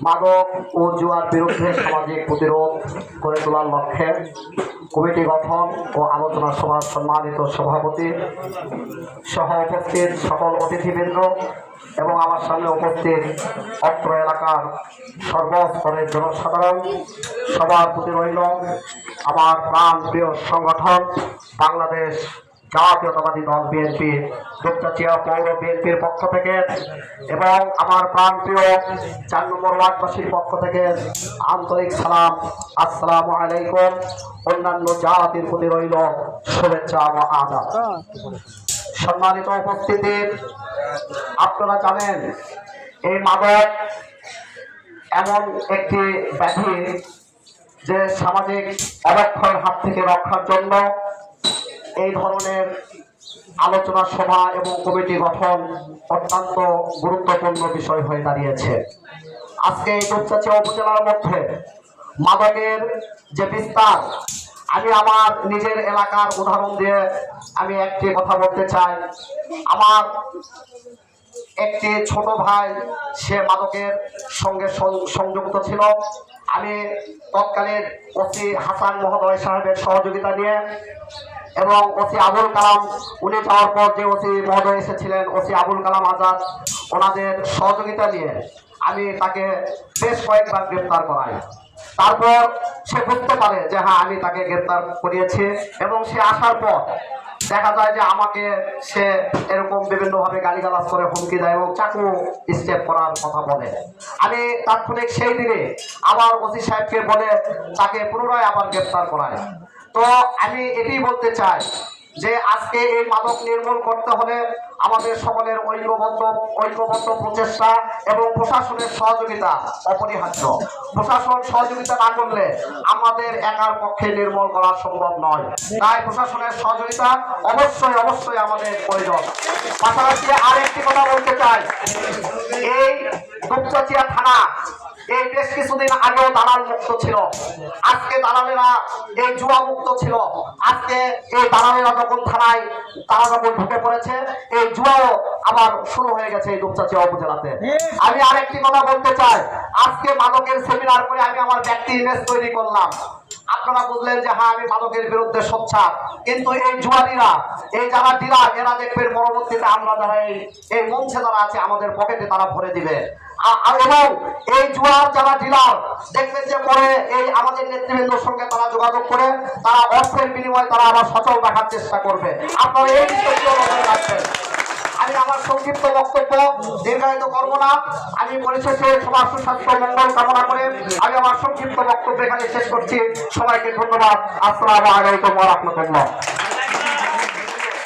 মাদক ও জুয়ার বিরুদ্ধে সামাজিক প্রতিরোধ গড়ে তোলার লক্ষ্যে কমিটি গঠন ও আলোচনা সভার সম্মানিত সভাপতি সহ উপস্থিত সকল অতিথিবৃন্দ এবং আমার সামনে উপস্থিত অত্র এলাকার সর্বস্তরের জনসাধারণ, সবার প্রতি রইল আমার প্রাণ প্রিয় সংগঠন বাংলাদেশ জাতীয়তাবাদী দল বিএনপি দুপচাঁচিয়া পৌর বিএনপির পক্ষ থেকে এবং আমার প্রাণ প্রিয় ৪ নম্বর ওয়ার্ডবাসীর পক্ষ থেকে আন্তরিক সালাম, আসসালামু আলাইকুম। অন্যান্য জাতির প্রতি রইল শুভেচ্ছা ও আদাব। সম্মানিত উপস্থিতি, আপনারা জানেন এই মাদক এমন একটি ব্যাধি যে সামাজিক অবক্ষয়ের হাত থেকে রক্ষার জন্য এই ধরনের আলোচনা সভা এবং কমিটি গঠন অত্যন্ত গুরুত্বপূর্ণ বিষয় হয়ে দাঁড়িয়েছে। আজকে এই দুপচাঁচিয়া উপজেলার মধ্যে মাদকের যে বিস্তার, আমি আমার নিজের এলাকার উদাহরণ দিয়ে আমি একটি কথা বলতে চাই। আমার একটি ছোট ভাই সে মাদকের সঙ্গে সংযুক্ত ছিল। আমি তৎকালীন ওসি হাসান মহোদয় সাহেবের সহযোগিতা নিয়ে এবং ওসি আবুল কালাম, উনি যাওয়ার পর যে ওসি মহোদয় এসেছিলেন ওসি আবুল কালাম আজাদ, ওনাদের সহযোগিতা নিয়ে আমি তাকে বেশ কয়েকবার গ্রেপ্তার করাই। তারপর সে বুঝতে পারে যে হ্যাঁ আমি তাকে গ্রেপ্তার করিয়েছি এবং সে আসার পর দেখা যায় যে আমাকে সে এরকম বিভিন্নভাবে গালিগালাজ করে হুমকি দেয় এবং চাকু স্টেপ করার কথা বলে। আমি তাৎক্ষণিক সেই দিনে আবার ওসি সাহেবকে বলে তাকে পুনরায় আবার গ্রেপ্তার করায়। তো আমি এটাই বলতে চাই যে আজকে এই মাদক নির্মূল করতে হলে আমাদের সকলের ঐক্যবদ্ধ প্রচেষ্টা এবং প্রশাসনের সহযোগিতা অপরিহার্য। প্রশাসন সহযোগিতা না করলে আমাদের একার পক্ষে নির্মূল করা সম্ভব নয়। তাই প্রশাসনের সহযোগিতা অবশ্যই আমাদের প্রয়োজন। পাশাপাশি আরেকটি কথা বলতে চাই, এই দুপচাঁচিয়া থানা এই বেশ কিছুদিন আগেও দালাল মুক্ত ছিল, আজকে দালালেরা এই জুয়া মুক্ত ছিল। আজকে এই দালালেরা যখন থানায় তারা যখন ঢুকে পড়েছে, এই জুয়াও আবার শুরু হয়ে গেছে এই দুপচাঁচিয়া উপজেলাতে। আমি আরেকটি কথা বলতে চাই, আজকে মাদকের সেমিনার করে আমি আমার ব্যক্তি ইমেজ তৈরি করলাম। আপনারা বুঝলেন যে হ্যাঁ আমি মাদকের বিরুদ্ধে সোচ্চার, কিন্তু এই জুয়ারিরা, এই যারা ডিলার, এরা দেখবেন পরবর্তীতে আমরা যারা এই মঞ্চে যারা আছে আমাদের পকেটে তারা ভরে দিবে। এবং এই জুয়ার যারা ডিলার দেখবেন যে পরে এই আমাদের নেতৃবৃন্দের সঙ্গে তারা যোগাযোগ করে তারা অর্থের বিনিময়ে তারা আবার সচল রাখার চেষ্টা করবে। আপনারা এই বিষয়গুলো নজরে রাখবেন। আমি আমার সংক্ষিপ্ত বক্তব্য দীর্ঘায়িত করবো না। আমি পরিশেষে সবার সুস্বাস্থ্য মঙ্গল কামনা করে আমি আমার সংক্ষিপ্ত বক্তব্য এখানে শেষ করছি। সবাইকে ধন্যবাদ। আসসালামু আলাইকুম ওয়া রাহমাতুল্লাহ।